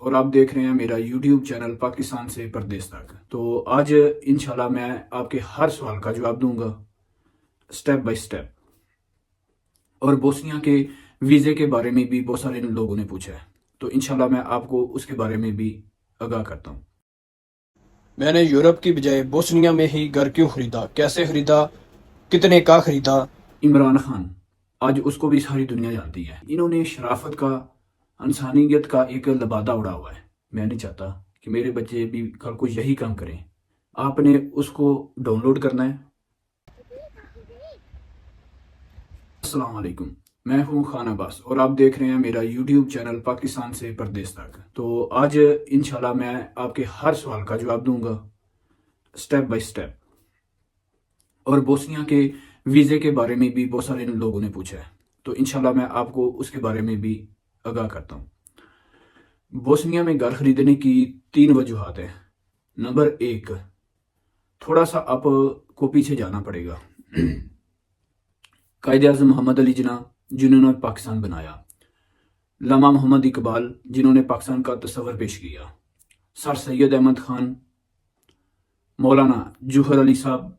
اور آپ دیکھ رہے ہیں میرا یوٹیوب چینل پاکستان سے پردیس تک۔ تو آج انشاءاللہ میں آپ کے ہر سوال کا جواب دوں گا سٹیپ بائی سٹیپ۔ اور بوسنیا کے ویزے کے بارے میں بھی بہت سارے لوگوں نے پوچھا ہے، تو انشاءاللہ میں آپ کو اس کے بارے میں بھی آگاہ کرتا ہوں۔ میں نے یورپ کی بجائے بوسنیا میں ہی گھر کیوں خریدا، کیسے خریدا، کتنے کا خریدا؟ عمران خان، آج اس کو بھی ساری دنیا جانتی ہے۔ انہوں نے شرافت کا، انسانیت کا ایک لبادہ اڑا ہوا ہے۔ میں نہیں چاہتا کہ میرے بچے بھی کل کو یہی کام کریں۔ آپ نے اس کو ڈاؤن لوڈ کرنا ہے۔ السلام علیکم، میں ہوں خان عباس اور آپ دیکھ رہے ہیں میرا یوٹیوب چینل پاکستان سے پردیس تک۔ تو آج انشاءاللہ میں آپ کے ہر سوال کا جواب دوں گا سٹیپ بائی سٹیپ۔ اور بوسنیا کے ویزے کے بارے میں بھی بہت سارے لوگوں نے پوچھا ہے، تو انشاءاللہ میں آپ کو اس کے بارے میں بھی آگاہ کرتا ہوں۔ بوسنیا میں گھر خریدنے کی 3 وجوہات ہیں۔ نمبر 1، تھوڑا سا آپ کو پیچھے جانا پڑے گا۔ قائد اعظم محمد علی جناح جنہوں نے پاکستان بنایا، علامہ محمد اقبال جنہوں نے پاکستان کا تصور پیش کیا، سر سید احمد خان، مولانا جوہر علی صاحب،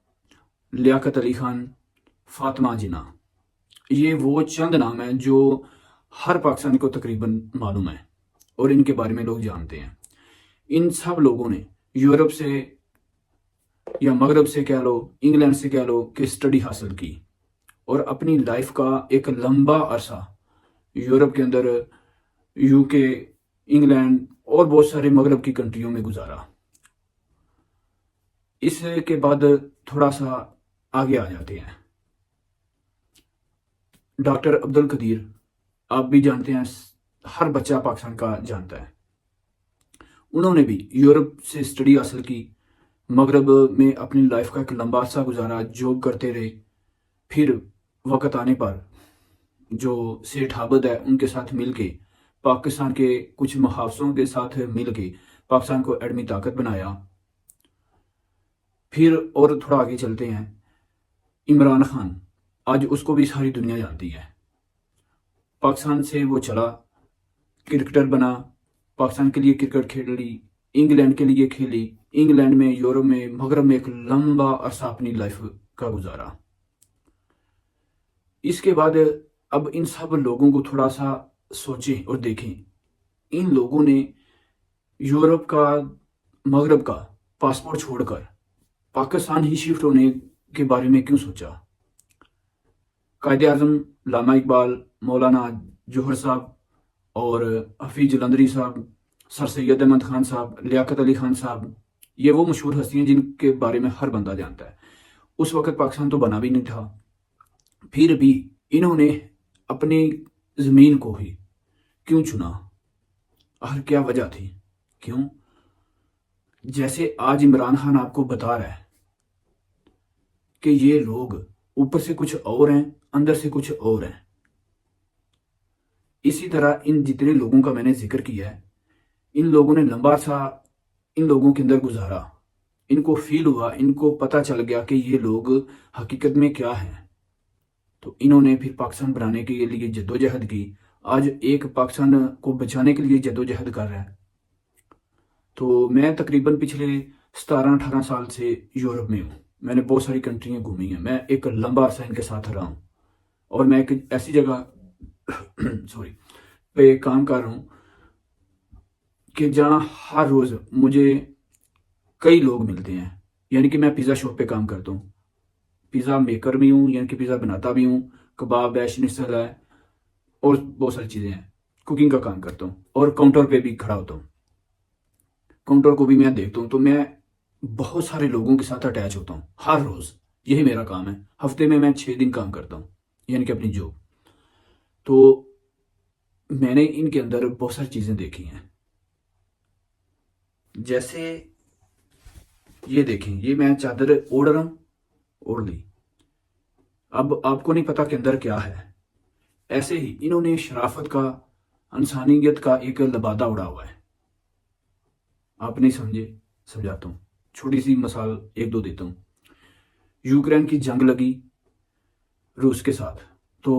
لیاقت علی خان، فاطمہ جناح، یہ وہ چند نام ہیں جو ہر پاکستانی کو تقریباً معلوم ہے اور ان کے بارے میں لوگ جانتے ہیں۔ ان سب لوگوں نے یورپ سے یا مغرب سے کہہ لو، انگلینڈ سے کہہ لو کہ اسٹڈی حاصل کی اور اپنی لائف کا ایک لمبا عرصہ یورپ کے اندر، یو کے، انگلینڈ اور بہت سارے مغرب کی کنٹریوں میں گزارا۔ اس کے بعد تھوڑا سا آگے آ جاتے ہیں۔ ڈاکٹر عبد القدیر، آپ بھی جانتے ہیں، ہر بچہ پاکستان کا جانتا ہے۔ انہوں نے بھی یورپ سے اسٹڈی حاصل کی، مغرب میں اپنی لائف کا ایک لمبا عرصہ گزارا، جاب کرتے رہے۔ پھر وقت آنے پر جو سیٹھ عابد ہے ان کے ساتھ مل کے، پاکستان کے کچھ محافظوں کے ساتھ مل کے پاکستان کو ایٹمی طاقت بنایا۔ پھر اور تھوڑا آگے چلتے ہیں، عمران خان، آج اس کو بھی ساری دنیا جانتی ہے۔ پاکستان سے وہ چلا، کرکٹر بنا، پاکستان کے لیے کرکٹ کھیل لی، انگلینڈ کے لیے کھیلی، انگلینڈ میں، یورپ میں، مغرب میں ایک لمبا عرصہ اپنی لائف کا گزارا۔ اس کے بعد اب ان سب لوگوں کو تھوڑا سا سوچیں اور دیکھیں، ان لوگوں نے یورپ کا، مغرب کا پاسپورٹ چھوڑ کر پاکستان ہی شفٹ ہونے کے بارے میں کیوں سوچا؟ قائد اعظم علامہ اقبال، مولانا جوہر صاحب اور حفیظ جلندری صاحب، سر سید احمد خان صاحب، لیاقت علی خان صاحب، یہ وہ مشہور ہستیاں جن کے بارے میں ہر بندہ جانتا ہے۔ اس وقت پاکستان تو بنا بھی نہیں تھا، پھر بھی انہوں نے اپنی زمین کو ہی کیوں چنا؟ اور کیا وجہ تھی؟ کیوں؟ جیسے آج عمران خان آپ کو بتا رہا ہے کہ یہ لوگ اوپر سے کچھ اور ہیں، اندر سے کچھ اور ہیں۔ اسی طرح ان جتنے لوگوں کا میں نے ذکر کیا ہے، ان لوگوں نے لمبا عرصہ ان لوگوں کے اندر گزارا، ان کو فیل ہوا، ان کو پتہ چل گیا کہ یہ لوگ حقیقت میں کیا ہیں، تو انہوں نے پھر پاکستان بنانے کے لیے جدوجہد کی۔ آج ایک پاکستان کو بچانے کے لیے جدوجہد کر رہا ہے۔ تو میں تقریباً پچھلے 17-18 سال سے یورپ میں ہوں، میں نے بہت ساری کنٹریاں گھومی ہیں، میں ایک لمبا عرصہ ان کے ساتھ رہا ہوں، اور میں ایک ایسی جگہ پہ کام کر رہا ہوں کہ جہاں ہر روز مجھے کئی لوگ ملتے ہیں۔ یعنی کہ میں پیزا شاپ پہ کام کرتا ہوں، پیزا میکر بھی ہوں، یعنی کہ پیزا بناتا بھی ہوں، کباب ہے، شنیٹزل ہے، اور بہت ساری چیزیں ہیں، کوکنگ کا کام کرتا ہوں، اور کاؤنٹر پہ بھی کھڑا ہوتا ہوں، کاؤنٹر کو بھی میں دیکھتا ہوں۔ تو میں بہت سارے لوگوں کے ساتھ اٹیچ ہوتا ہوں ہر روز، یہی میرا کام ہے۔ ہفتے میں 6 دن کام کرتا ہوں، یعنی کہ اپنی جاب۔ تو میں نے ان کے اندر بہت ساری چیزیں دیکھی ہیں، جیسے یہ دیکھیں، یہ میں چادر اوڑھ رہا ہوں، اوڑھ لی، اب آپ کو نہیں پتا کہ اندر کیا ہے۔ ایسے ہی انہوں نے شرافت کا، انسانیت کا ایک لبادہ اڑا ہوا ہے۔ آپ نہیں سمجھے، سمجھاتا ہوں، چھوٹی سی مثال 1-2 دیتا ہوں۔ یوکرین کی جنگ لگی روس کے ساتھ، تو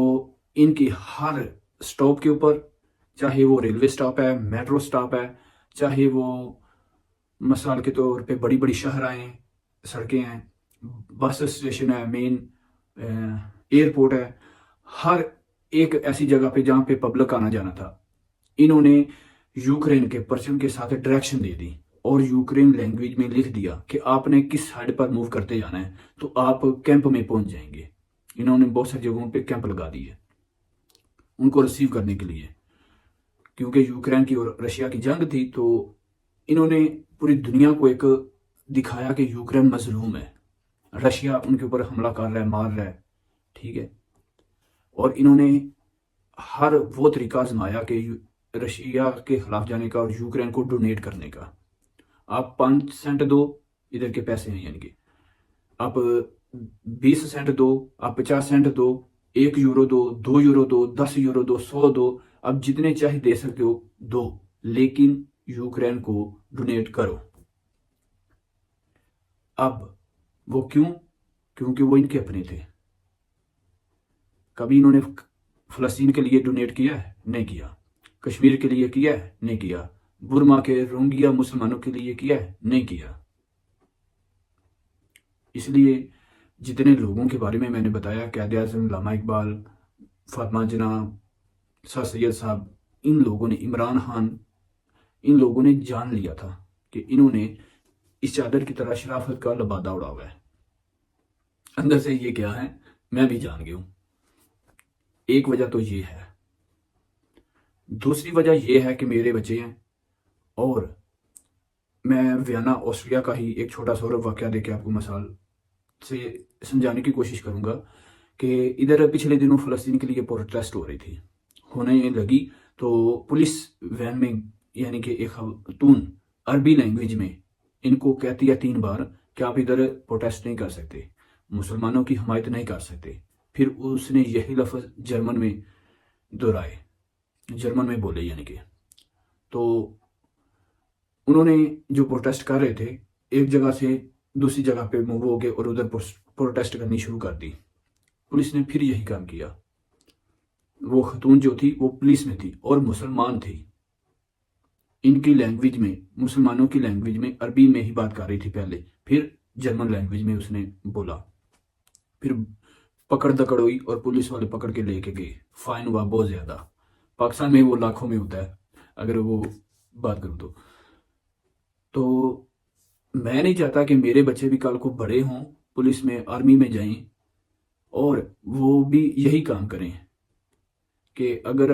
ان کی ہر سٹاپ کے اوپر، چاہے وہ ریلوے سٹاپ ہے، میٹرو سٹاپ ہے، چاہے وہ مثال کے طور پہ بڑی بڑی شاہراہیں سڑکیں ہیں، بس اسٹیشن ہے، مین ایئرپورٹ ہے، ہر ایک ایسی جگہ پہ جہاں پہ پبلک آنا جانا تھا، انہوں نے یوکرین کے پرچم کے ساتھ ڈائریکشن دے دی اور یوکرین لینگویج میں لکھ دیا کہ آپ نے کس سائڈ پر موو کرتے جانا ہے تو آپ کیمپ میں پہنچ جائیں گے۔ انہوں نے بہت ساری جگہوں پہ کیمپ لگا دیے ان کو ریسیو کرنے کے لیے، کیونکہ یوکرین کی اور رشیا کی جنگ تھی، تو انہوں نے پوری دنیا کو ایک دکھایا کہ یوکرین مظلوم ہے، رشیا ان کے اوپر حملہ کر رہا ہے، مار رہا ہے، ٹھیک ہے۔ اور انہوں نے ہر وہ طریقہ آزمایا کہ رشیا کے خلاف جانے کا اور یوکرین کو ڈونیٹ کرنے کا۔ آپ 5 سینٹ دو، ادھر کے پیسے ہیں، یعنی کہ آپ 20 سینٹ دو، آپ 50 سینٹ دو، 1 یورو دو، 2 یورو دو، 10 یورو دو، 100 دو، آپ جتنے چاہے دے سکتے ہو دو، لیکن یوکرین کو ڈونیٹ کرو۔ اب وہ کیونکہ وہ ان کے اپنے تھے۔ کبھی انہوں نے فلسطین کے لیے ڈونیٹ کیا ہے؟ نہیں کیا۔ کشمیر کے لیے کیا ہے؟ نہیں کیا۔ برما کے روہنگیا مسلمانوں کے لیے کیا ہے؟ نہیں کیا۔ اس لیے جتنے لوگوں کے بارے میں نے بتایا، قائد اعظم، علامہ اقبال، فاطمہ جناح، سر سید صاحب، ان لوگوں نے، عمران خان، ان لوگوں نے جان لیا تھا کہ انہوں نے اس چادر کی طرح شرافت کا لبادہ اڑا ہوا ہے۔ اندر سے یہ کیا ہے میں بھی جان گیا ہوں۔ ایک وجہ تو یہ ہے۔ دوسری وجہ یہ ہے کہ میرے بچے ہیں، اور میں ویانا آسٹریا کا ہی ایک چھوٹا سا واقعہ دے کے آپ کو مثال سے سمجھانے کی کوشش کروں گا کہ ادھر پچھلے دنوں فلسطین کے لیے پروٹیسٹ ہو رہی تھی، ہونے لگی تو پولیس وین میں، یعنی کہ ایک خاتون عربی لینگویج میں ان کو کہتی ہے 3 بار کہ آپ ادھر پروٹیسٹ نہیں کر سکتے، مسلمانوں کی حمایت نہیں کر سکتے۔ پھر اس نے یہی لفظ جرمن میں دہرائے، جرمن میں بولے، یعنی کہ تو انہوں نے جو پروٹیسٹ کر رہے تھے ایک جگہ سے دوسری جگہ پہ موو ہو گئے اور ادھر پروٹیسٹ کرنی شروع کر دی۔ پولیس نے پھر یہی کام کیا۔ وہ خاتون جو تھی وہ پولیس میں تھی اور مسلمان تھی، ان کی لینگویج میں، مسلمانوں کی لینگویج میں، عربی میں ہی بات کر رہی تھی پہلے، پھر جرمن لینگویج میں اس نے بولا، پھر پکڑ دکڑ ہوئی اور پولیس والے پکڑ کے لے کے گئے، فائن ہوا بہت زیادہ۔ پاکستان میں وہ لاکھوں میں ہوتا ہے اگر وہ بات کروں تو میں نہیں چاہتا کہ میرے بچے بھی کل کو بڑے ہوں، پولیس میں، آرمی میں جائیں اور وہ بھی یہی کام کریں کہ اگر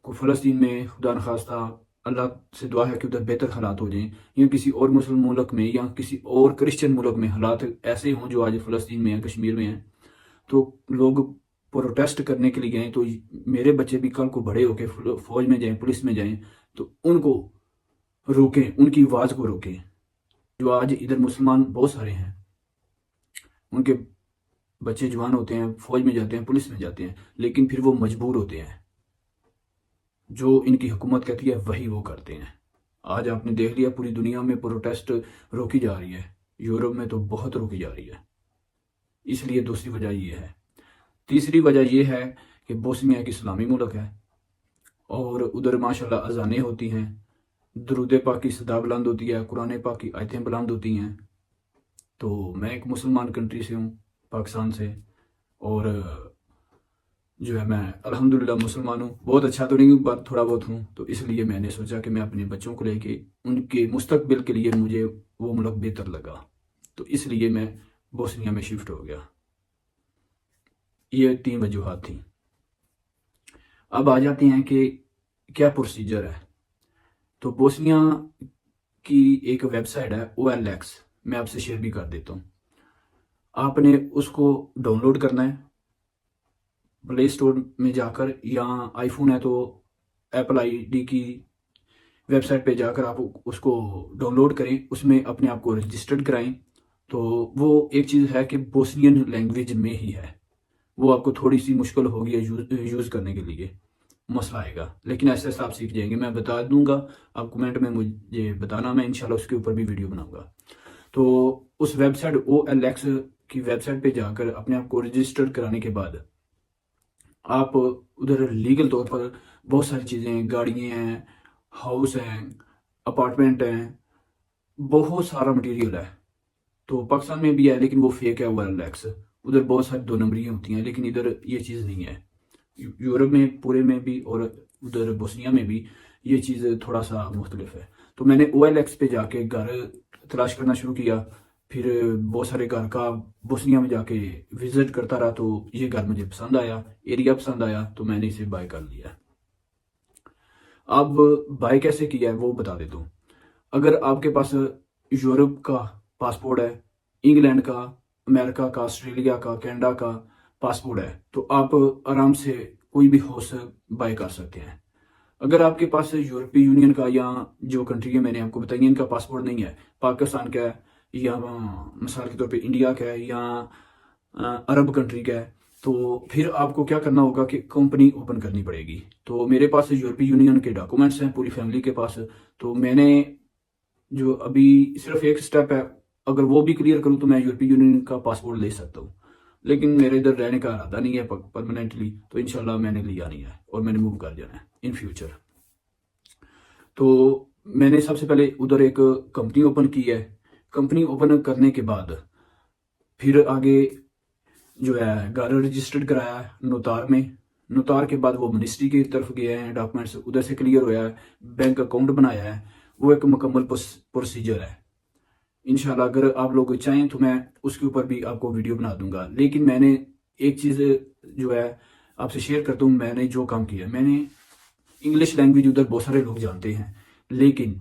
کوئی فلسطین میں خدا نخواستہ، اللہ سے دعا ہے کہ ادھر بہتر حالات ہو جائیں، یا کسی اور مسلم ملک میں یا کسی اور کرسچن ملک میں حالات ایسے ہوں جو آج فلسطین میں ہیں، کشمیر میں ہیں، تو لوگ پروٹیسٹ کرنے کے لیے گئے، تو میرے بچے بھی کل کو بڑے ہو کے فوج میں جائیں، پولیس میں جائیں، تو ان کو روکیں، ان کی آواز کو روکیں۔ جو آج ادھر مسلمان بہت سارے ہیں، ان کے بچے جوان ہوتے ہیں، فوج میں جاتے ہیں، پولیس میں جاتے ہیں، لیکن پھر وہ مجبور ہوتے ہیں، جو ان کی حکومت کہتی ہے وہی وہ کرتے ہیں۔ آج آپ نے دیکھ لیا پوری دنیا میں پروٹیسٹ روکی جا رہی ہے، یورپ میں تو بہت روکی جا رہی ہے۔ اس لیے دوسری وجہ یہ ہے۔ تیسری وجہ یہ ہے کہ بوسنیا ایک اسلامی ملک ہے اور ادھر ماشاءاللہ اذانیں ہوتی ہیں، درود پاک کی صدا بلند ہوتی ہے، قرآن پاک کی آیتیں بلند ہوتی ہیں۔ تو میں ایک مسلمان کنٹری سے ہوں، پاکستان سے، اور جو ہے میں الحمدللہ مسلمان ہوں، بہت اچھا تو نہیں ہوں، بات تھوڑا بہت ہوں، تو اس لیے میں نے سوچا کہ میں اپنے بچوں کو لے کے ان کے مستقبل کے لیے مجھے وہ ملک بہتر لگا، تو اس لیے میں بوسنیا میں شفٹ ہو گیا۔ یہ 3 وجوہات تھیں۔ اب آ جاتے ہیں کہ کیا پروسیجر ہے۔ تو بوسنیا کی ایک ویب سائٹ ہے OLX، میں آپ سے شیئر بھی کر دیتا ہوں۔ آپ نے اس کو ڈاؤن لوڈ کرنا ہے پلے اسٹور میں جا کر، یا آئی فون ہے تو ایپل ID کی ویب سائٹ پہ جا کر آپ اس کو ڈاؤن لوڈ کریں، اس میں اپنے آپ کو رجسٹرڈ کرائیں۔ تو وہ ایک چیز ہے کہ بوسنین لینگویج میں ہی ہے، وہ آپ کو تھوڑی سی مشکل ہوگی یوز کرنے کے لیے، مسئلہ آئے گا، لیکن ایسے ایسے آپ سیکھ جائیں گے۔ میں بتا دوں گا، آپ کمنٹ میں مجھے بتانا، میں انشاءاللہ اس کے اوپر بھی ویڈیو بناؤں گا۔ تو اس ویب سائٹ OLX کی ویب سائٹ پہ جا کر اپنے آپ کو رجسٹرڈ کرانے کے بعد آپ ادھر لیگل طور پر بہت ساری چیزیں، گاڑیاں ہیں، ہاؤس ہیں، اپارٹمنٹ ہیں، بہت سارا مٹیریل ہے. تو پاکستان میں بھی ہے لیکن وہ فیک ہے OLX. ادھر بہت ساری 2 نمبریاں ہوتی ہیں لیکن ادھر یہ چیز نہیں ہے. یورپ میں پورے میں بھی اور ادھر بوسنیا میں بھی یہ چیز تھوڑا سا مختلف ہے. تو میں نے OLX پہ جا کے گھر تلاش کرنا شروع کیا. پھر بہت سارے گھر کا بوسنیا میں جا کے وزٹ کرتا رہا تو یہ گھر مجھے پسند آیا، ایریا پسند آیا تو میں نے اسے بائی کر لیا. اب بائی کیسے کیا ہے وہ بتا دیتا ہوں. اگر آپ کے پاس یورپ کا پاسپورٹ ہے، انگلینڈ کا، امریکہ کا، آسٹریلیا کا، کینیڈا کا پاسپورٹ ہے تو آپ آرام سے کوئی بھی ہاؤس بائی کر سکتے ہیں. اگر آپ کے پاس یورپی یونین کا یا جو کنٹری میں نے آپ کو بتائی ان کا پاسپورٹ نہیں ہے، پاکستان کا ہے یا مثال کے طور پہ انڈیا کا ہے یا عرب کنٹری کا ہے، تو پھر آپ کو کیا کرنا ہوگا کہ کمپنی اوپن کرنی پڑے گی. تو میرے پاس یورپی یونین کے ڈاکومنٹس ہیں پوری فیملی کے پاس. تو میں نے جو ابھی صرف ایک سٹیپ ہے، اگر وہ بھی کلیئر کروں تو میں یورپی یونین کا پاسپورٹ لے سکتا ہوں. لیکن میرے ادھر رہنے کا ارادہ نہیں ہے پرماننٹلی، تو انشاءاللہ میں نے لیا نہیں ہے اور میں نے موو کر جانا ہے ان فیوچر. تو میں نے سب سے پہلے ادھر ایک کمپنی اوپن کی ہے. کمپنی اوپن کرنے کے بعد پھر آگے جو ہے گھر رجسٹرڈ کرایا ہے نوتار میں. نوتار کے بعد وہ منسٹری کی طرف گئے ہیں، ڈاکومنٹس ادھر سے کلیئر ہوا ہے، بینک اکاؤنٹ بنایا ہے. وہ ایک مکمل پروسیجر ہے. انشاءاللہ اگر آپ لوگ چاہیں تو میں اس کے اوپر بھی آپ کو ویڈیو بنا دوں گا. لیکن میں نے ایک چیز جو ہے آپ سے شیئر کرتا ہوں. میں نے جو کام کیا، میں نے انگلش لینگویج ادھر بہت سارے لوگ جانتے ہیں لیکن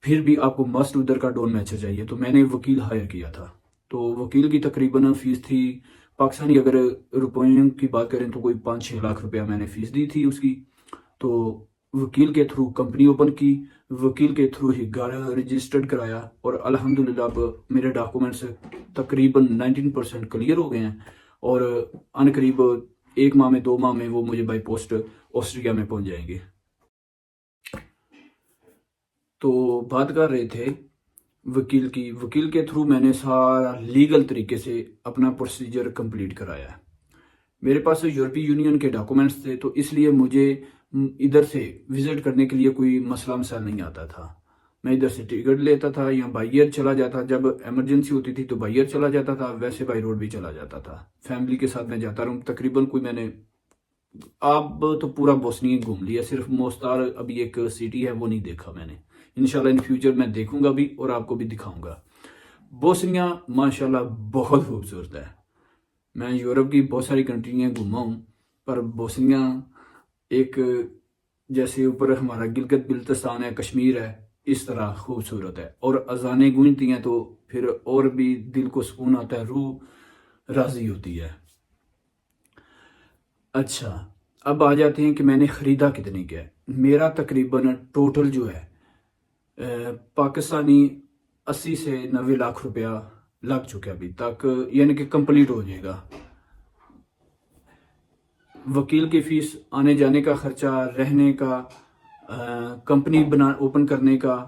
پھر بھی آپ کو مسٹ ادھر کا ڈون میچر چاہیے. تو میں نے وکیل ہائر کیا تھا. تو وکیل کی تقریباً فیس تھی پاکستانی، اگر روپیوں کی بات کریں تو کوئی 5-6 لاکھ روپیہ میں نے فیس دی تھی اس کی. تو وکیل کے تھرو کمپنی اوپن کی، وکیل کے تھرو ہی گھر رجسٹرڈ کرایا اور الحمدللہ اب میرے ڈاکومنٹس تقریباً 19% کلیئر ہو گئے ہیں اور ان قریب 1 ماہ میں 2 ماہ میں وہ مجھے بائی پوسٹ آسٹریلیا میں پہنچ جائیں گے. تو بات کر رہے تھے وکیل کی. وکیل کے تھرو میں نے سارا لیگل طریقے سے اپنا پروسیجر کمپلیٹ کرایا. میرے پاس یورپی یونین کے ڈاکومنٹس تھے تو اس لیے مجھے ادھر سے وزٹ کرنے کے لیے کوئی مسئلہ مسائل نہیں آتا تھا. میں ادھر سے ٹکٹ لیتا تھا یا بائی ایئر چلا جاتا. جب ایمرجنسی ہوتی تھی تو بائی ایئر چلا جاتا تھا، ویسے بائی روڈ بھی چلا جاتا تھا. فیملی کے ساتھ میں جاتا رہوں. تقریباً کوئی میں نے اب تو پورا بوسنیا گھوم لیا، صرف موستار ابھی ایک سٹی ہے وہ نہیں دیکھا میں نے. انشاءاللہ ان فیوچر میں دیکھوں گا بھی اور آپ کو بھی دکھاؤں گا. بوسنیا ماشاءاللہ بہت خوبصورت ہے. میں یورپ کی بہت ساری کنٹریاں گھوما ہوں پر بوسنیا ایک جیسے اوپر ہمارا گلگت بلتستان ہے، کشمیر ہے، اس طرح خوبصورت ہے. اور اذانیں گونجتی ہیں تو پھر اور بھی دل کو سکون آتا ہے، روح راضی ہوتی ہے. اچھا اب آ جاتے ہیں کہ میں نے خریدا کتنے کا ہے. میرا تقریباً ٹوٹل جو ہے پاکستانی 80 سے 90 لاکھ روپیہ لگ چکے ابھی تک، یعنی کہ کمپلیٹ ہو جائے گا. وکیل کی فیس، آنے جانے کا خرچہ، رہنے کا، کمپنی اوپن کرنے کا،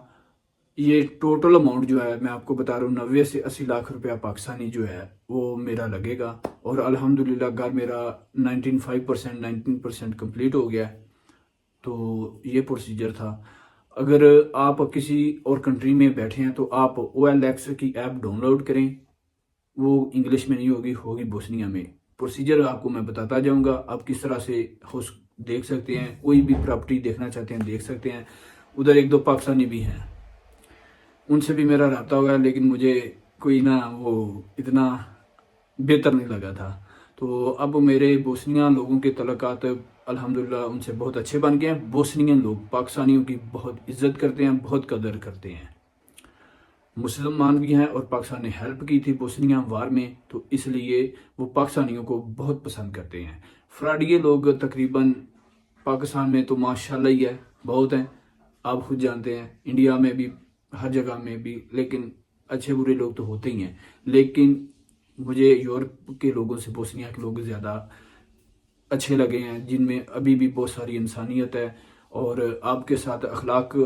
یہ ٹوٹل اماؤنٹ جو ہے میں آپ کو بتا رہا ہوں 90 سے 80 لاکھ روپیہ پاکستانی جو ہے وہ میرا لگے گا. اور الحمدللہ گھر میرا 19% کمپلیٹ ہو گیا. تو یہ پروسیجر تھا. اگر آپ کسی اور کنٹری میں بیٹھے ہیں تو آپ OLX کی ایپ ڈاؤن لوڈ کریں. وہ انگلش میں نہیں ہوگی بوسنیا میں. پروسیجر آپ کو میں بتاتا جاؤں گا. آپ کس طرح سے ہاؤس دیکھ سکتے ہیں، کوئی بھی پراپرٹی دیکھنا چاہتے ہیں دیکھ سکتے ہیں. ادھر 1-2 پاکستانی بھی ہیں، ان سے بھی میرا رابطہ ہوا لیکن مجھے کوئی نہ وہ اتنا بہتر نہیں لگا تھا. تو اب میرے بوسنیا لوگوں کے تعلقات الحمدللہ ان سے بہت اچھے بن گئے ہیں. بوسنین لوگ پاکستانیوں کی بہت عزت کرتے ہیں، بہت قدر کرتے ہیں. مسلمان بھی ہیں اور پاکستان نے ہیلپ کی تھی بوسنیا وار میں تو اس لیے وہ پاکستانیوں کو بہت پسند کرتے ہیں. فراڈیے لوگ تقریباً پاکستان میں تو ماشاءاللہ ہی ہے، بہت ہیں، آپ خود جانتے ہیں، انڈیا میں بھی ہر جگہ میں بھی، لیکن اچھے برے لوگ تو ہوتے ہی ہیں. لیکن مجھے یورپ کے لوگوں سے بوسنیا کے لوگ زیادہ اچھے لگے ہیں، جن میں ابھی بھی بہت ساری انسانیت ہے اور آپ کے ساتھ اخلاق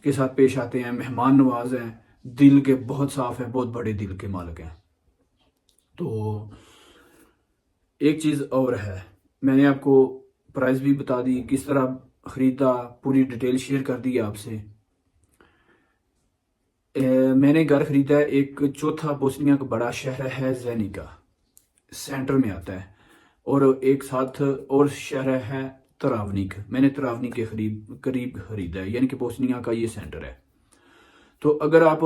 کے ساتھ پیش آتے ہیں، مہمان نواز ہیں، دل کے بہت صاف ہیں، بہت بڑے دل کے مالک ہیں. تو ایک چیز اور ہے، میں نے آپ کو پرائز بھی بتا دی، کس طرح خریدا، پوری ڈیٹیل شیئر کر دی آپ سے. میں نے گھر خریدا ہے ایک چوتھا بوسنیا کا بڑا شہر ہے زینیکا، سینٹر میں آتا ہے، اور ایک ساتھ اور شہر ہے تراونیک۔ میں نے تراونیک کے قریب خریدا ہے، یعنی کہ بوسنیا کا یہ سینٹر ہے۔ تو اگر آپ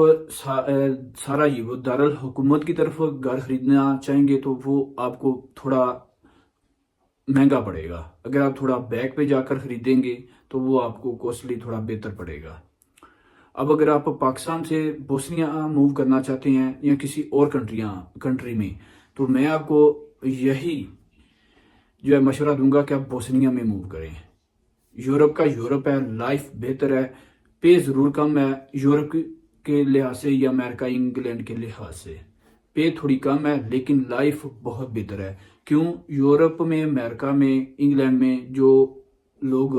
سارا یہ وہ دارالحکومت کی طرف گھر خریدنا چاہیں گے تو وہ آپ کو تھوڑا مہنگا پڑے گا۔ اگر آپ تھوڑا بیک پہ جا کر خریدیں گے تو وہ آپ کو کوسٹلی تھوڑا بہتر پڑے گا۔ اب اگر آپ پاکستان سے بوسنیا موو کرنا چاہتے ہیں یا کسی اور کنٹری میں، تو میں آپ کو یہی جو ہے مشورہ دوں گا کہ آپ بوسنیا میں موو کریں۔ یورپ کا یورپ ہے، لائف بہتر ہے، پے ضرور کم ہے یورپ کے لحاظ سے یا امریکہ انگلینڈ کے لحاظ سے، پے تھوڑی کم ہے لیکن لائف بہت بہتر ہے۔ کیوں؟ یورپ میں، امریکہ میں، انگلینڈ میں جو لوگ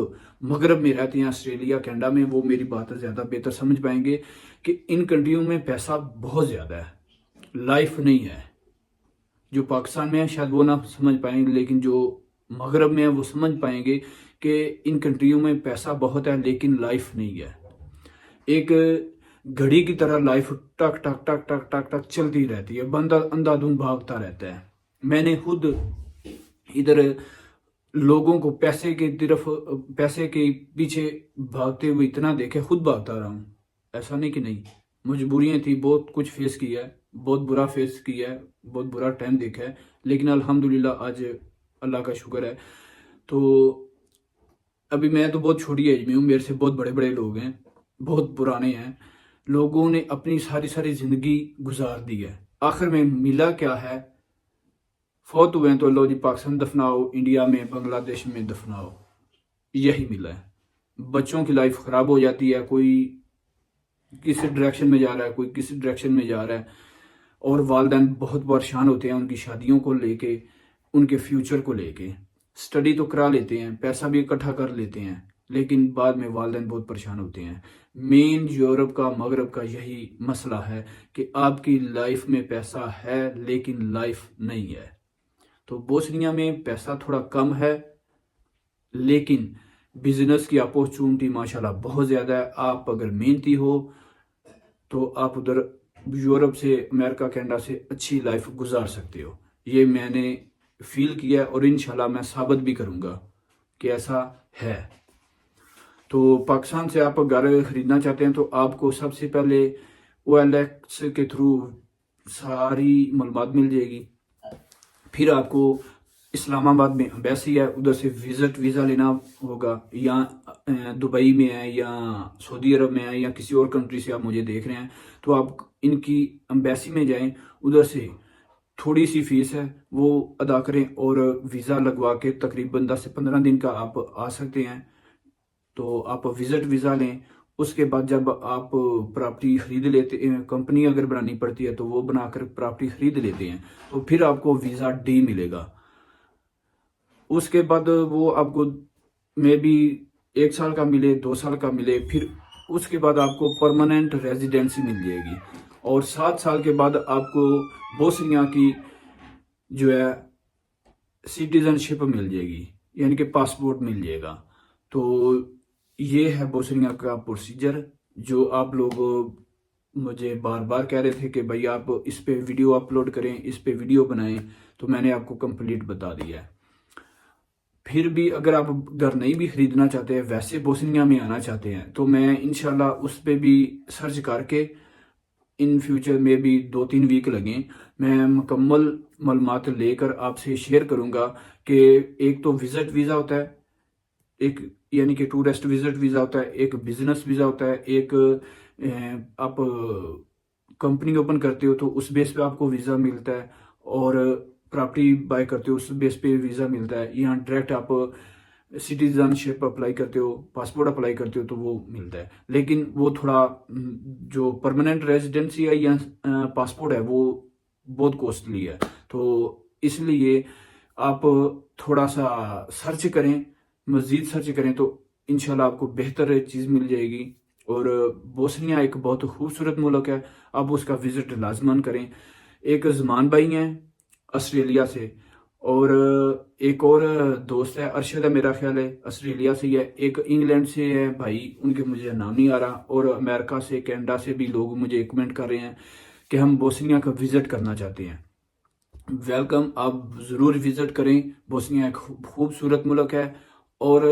مغرب میں رہتے ہیں، آسٹریلیا، کینیڈا میں، وہ میری بات زیادہ بہتر سمجھ پائیں گے کہ ان کنٹریوں میں پیسہ بہت زیادہ ہے، لائف نہیں ہے۔ جو پاکستان میں ہے شاید وہ نہ سمجھ پائیں گے، لیکن جو مغرب میں ہے وہ سمجھ پائیں گے کہ ان کنٹریوں میں پیسہ بہت ہے لیکن لائف نہیں ہے۔ ایک گھڑی کی طرح لائف ٹک ٹک ٹک ٹک ٹک ٹک چلتی رہتی ہے، بندہ اندھا دھند بھاگتا رہتا ہے۔ میں نے خود ادھر لوگوں کو پیسے کے پیچھے بھاگتے ہوئے اتنا دیکھے، خود بھاگتا رہا ہوں، ایسا نہیں کہ نہیں، مجبوریاں تھی، بہت کچھ فیس کیا ہے، بہت برا فیس کیا ہے، بہت برا ٹائم دیکھا ہے، لیکن الحمدللہ آج اللہ کا شکر ہے۔ تو ابھی میں تو بہت چھوٹی ایج میں ہوں، میرے سے بہت بڑے بڑے لوگ ہیں، بہت پرانے ہیں، لوگوں نے اپنی ساری زندگی گزار دی ہے، آخر میں ملا کیا ہے؟ فوت ہوئے ہیں تو لو جی پاکستان دفناؤ، انڈیا میں، بنگلہ دیش میں دفناؤ، یہی ملا ہے۔ بچوں کی لائف خراب ہو جاتی ہے، کوئی کسی ڈائریکشن میں جا رہا ہے، کوئی کسی ڈائریکشن میں جا رہا ہے، اور والدین بہت پریشان ہوتے ہیں ان کی شادیوں کو لے کے، ان کے فیوچر کو لے کے۔ سٹڈی تو کرا لیتے ہیں، پیسہ بھی اکٹھا کر لیتے ہیں، لیکن بعد میں والدین بہت پریشان ہوتے ہیں۔ مین یورپ کا، مغرب کا یہی مسئلہ ہے کہ آپ کی لائف میں پیسہ ہے لیکن لائف نہیں ہے۔ تو بوسنیا میں پیسہ تھوڑا کم ہے لیکن بزنس کی اپورچونٹی ماشاءاللہ بہت زیادہ ہے۔ آپ اگر محنتی ہو تو آپ ادھر یورپ سے، امریکہ، کینیڈا سے اچھی لائف گزار سکتے ہو۔ یہ میں نے فیل کیا اور انشاءاللہ میں ثابت بھی کروں گا کہ ایسا ہے۔ تو پاکستان سے آپ گھر خریدنا چاہتے ہیں تو آپ کو سب سے پہلے OLX کے تھرو ساری معلومات مل جائے گی، پھر آپ کو اسلام آباد میں ایمبیسی ہے، ادھر سے وزٹ ویزا لینا ہوگا، یا دبئی میں ہے یا سعودی عرب میں ہے یا کسی اور کنٹری سے آپ مجھے دیکھ رہے ہیں تو آپ ان کی ایمبیسی میں جائیں، ادھر سے تھوڑی سی فیس ہے وہ ادا کریں اور ویزا لگوا کے تقریباً 10 سے 15 دن کا آپ آ سکتے ہیں۔ تو آپ وزٹ ویزا لیں، اس کے بعد جب آپ پراپرٹی خرید لیتے ہیں، کمپنی اگر بنانی پڑتی ہے تو وہ بنا کر پراپرٹی خرید لیتے ہیں تو پھر آپ کو ویزا ڈی ملے گا۔ اس کے بعد وہ آپ کو میں بھی 1 سال کا ملے، 2 سال کا ملے، پھر اس کے بعد آپ کو پرماننٹ ریزیڈنسی مل جائے گی، اور 7 سال کے بعد آپ کو بوسنیا کی جو ہے سٹیزن شپ مل جائے گی، یعنی کہ پاسپورٹ مل جائے گا۔ تو یہ ہے بوسنیا کا پروسیجر جو آپ لوگ مجھے بار بار کہہ رہے تھے کہ بھائی آپ اس پہ ویڈیو اپلوڈ کریں، اس پہ ویڈیو بنائیں، تو میں نے آپ کو کمپلیٹ بتا دیا ہے۔ پھر بھی اگر آپ گھر نہیں بھی خریدنا چاہتے ہیں، ویسے بوسنیا میں آنا چاہتے ہیں، تو میں انشاءاللہ اس پہ بھی سرچ کر کے ان فیوچر میں بھی 2-3 ویک لگیں، میں مکمل معلومات لے کر آپ سے شیئر کروں گا کہ ایک تو وزٹ ویزا ہوتا ہے، ایک یعنی کہ ٹورسٹ وزٹ ویزا ہوتا ہے، ایک بزنس ویزا ہوتا ہے، ایک آپ کمپنی اوپن کرتے ہو تو اس بیس پہ آپ کو ویزا ملتا ہے، اور پراپرٹی بائی کرتے ہو اس بیس پہ ویزا ملتا ہے، یہاں ڈائریکٹ آپ سٹیزن شپ اپلائی کرتے ہو، پاسپورٹ اپلائی کرتے ہو تو وہ ملتا ہے، لیکن وہ تھوڑا جو پرماننٹ ریزیڈنسی ہے یا پاسپورٹ ہے وہ بہت کوسٹلی ہے۔ تو اس لیے آپ تھوڑا سا سرچ کریں، مزید سرچ کریں تو انشاءاللہ آپ کو بہتر چیز مل جائے گی۔ اور بوسنیا ایک بہت خوبصورت ملک ہے، آپ اس کا وزٹ لازمان کریں۔ ایک زمان بھائی ہیں آسٹریلیا سے، اور ایک اور دوست ہے ارشد ہے، میرا خیال ہے آسٹریلیا سے ہی ہے، ایک انگلینڈ سے ہے بھائی، ان کے مجھے نام نہیں آ رہا، اور امریکہ سے کینیڈا سے بھی لوگ مجھے کمنٹ کر رہے ہیں کہ ہم بوسنیا کا وزٹ کرنا چاہتے ہیں۔ ویلکم، آپ ضرور وزٹ کریں، بوسنیا ایک خوبصورت ملک ہے، اور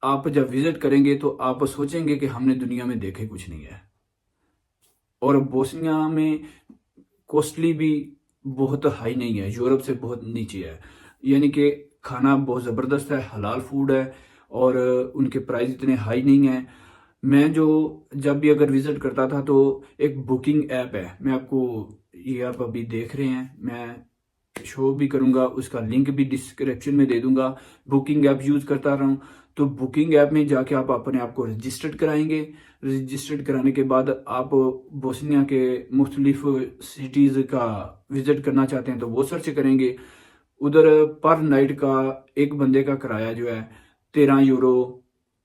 آپ جب وزٹ کریں گے تو آپ سوچیں گے کہ ہم نے دنیا میں دیکھے کچھ نہیں ہے۔ اور بوسنیا میں کوسٹلی بھی بہت ہائی نہیں ہے، یورپ سے بہت نیچے ہے، یعنی کہ کھانا بہت زبردست ہے، حلال فوڈ ہے، اور ان کے پرائز اتنے ہائی نہیں ہیں۔ میں جب بھی اگر وزٹ کرتا تھا تو ایک بکنگ ایپ ہے، میں آپ کو یہ آپ ابھی دیکھ رہے ہیں، میں شو بھی کروں گا، اس کا لنک بھی ڈسکرپشن میں دے دوں گا، بکنگ ایپ یوز کرتا رہا ہوں۔ تو بکنگ ایپ میں جا کے آپ اپنے آپ کو رجسٹرڈ کرائیں گے، رجسٹرڈ کرانے کے بعد آپ بوسنیا کے مختلف سٹیز کا وزٹ کرنا چاہتے ہیں تو وہ سرچ کریں گے۔ ادھر پر نائٹ کا ایک بندے کا کرایہ جو ہے 13 یورو،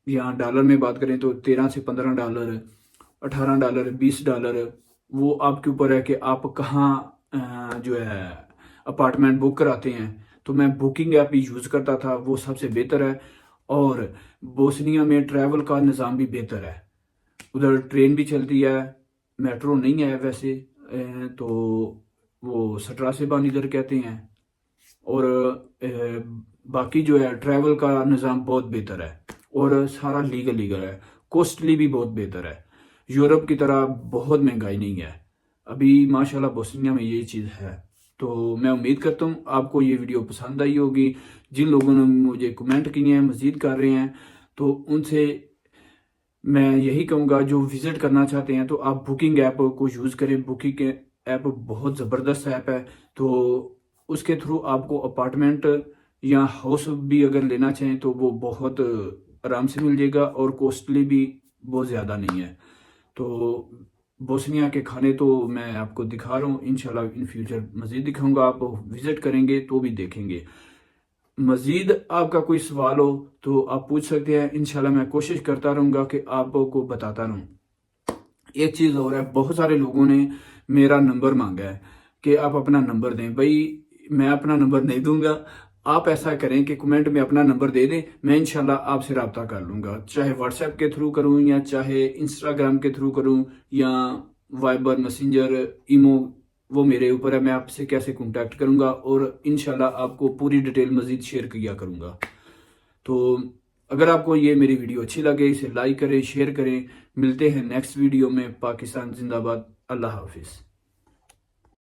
یا ڈالر میں بات کریں تو 13 سے 15 ڈالر، 18 ڈالر، 20 ڈالر، وہ آپ کے اوپر ہے کہ آپ کہاں جو ہے اپارٹمنٹ بک کراتے ہیں۔ تو میں بکنگ ایپ یوز کرتا تھا، وہ سب سے بہتر ہے، اور بوسنیا میں ٹریول کا نظام بھی بہتر ہے، ادھر ٹرین بھی چلتی ہے، میٹرو نہیں ہے ویسے، تو وہ سٹرا سے بان ادھر کہتے ہیں، اور باقی جو ہے ٹریول کا نظام بہت بہتر ہے، اور سارا لیگل ہے، کوسٹلی بھی بہت بہتر ہے، یورپ کی طرح بہت مہنگائی نہیں ہے ابھی، ماشاءاللہ بوسنیا میں یہ چیز ہے۔ تو میں امید کرتا ہوں آپ کو یہ ویڈیو پسند آئی ہوگی۔ جن لوگوں نے مجھے کمنٹ کیے ہیں، مزید کر رہے ہیں، تو ان سے میں یہی کہوں گا جو وزٹ کرنا چاہتے ہیں تو آپ بکنگ ایپ کو یوز کریں، بکنگ ایپ بہت زبردست ایپ ہے، تو اس کے تھرو آپ کو اپارٹمنٹ یا ہاؤس بھی اگر لینا چاہیں تو وہ بہت آرام سے مل جائے گا، اور کوسٹلی بھی بہت زیادہ نہیں ہے۔ تو بوسنیا کے کھانے تو میں آپ کو دکھا رہا ہوں، انشاءاللہ ان فیوچر مزید دکھاؤں گا، آپ وزٹ کریں گے تو بھی دیکھیں گے۔ مزید آپ کا کوئی سوال ہو تو آپ پوچھ سکتے ہیں، انشاءاللہ میں کوشش کرتا رہوں گا کہ آپ کو بتاتا رہوں۔ ایک چیز اور ہے، بہت سارے لوگوں نے میرا نمبر مانگا ہے کہ آپ اپنا نمبر دیں، بھائی میں اپنا نمبر نہیں دوں گا، آپ ایسا کریں کہ کمنٹ میں اپنا نمبر دے دیں، میں انشاءاللہ آپ سے رابطہ کر لوں گا، چاہے واٹس ایپ کے تھرو کروں، یا چاہے انسٹاگرام کے تھرو کروں، یا وائبر، میسنجر، ایمو، وہ میرے اوپر ہے، میں آپ سے کیسے کانٹیکٹ کروں گا، اور انشاءاللہ آپ کو پوری ڈیٹیل مزید شیئر کیا کروں گا۔ تو اگر آپ کو یہ میری ویڈیو اچھی لگے، اسے لائک کریں، شیئر کریں، ملتے ہیں نیکسٹ ویڈیو میں۔ پاکستان زندہ باد، اللہ حافظ۔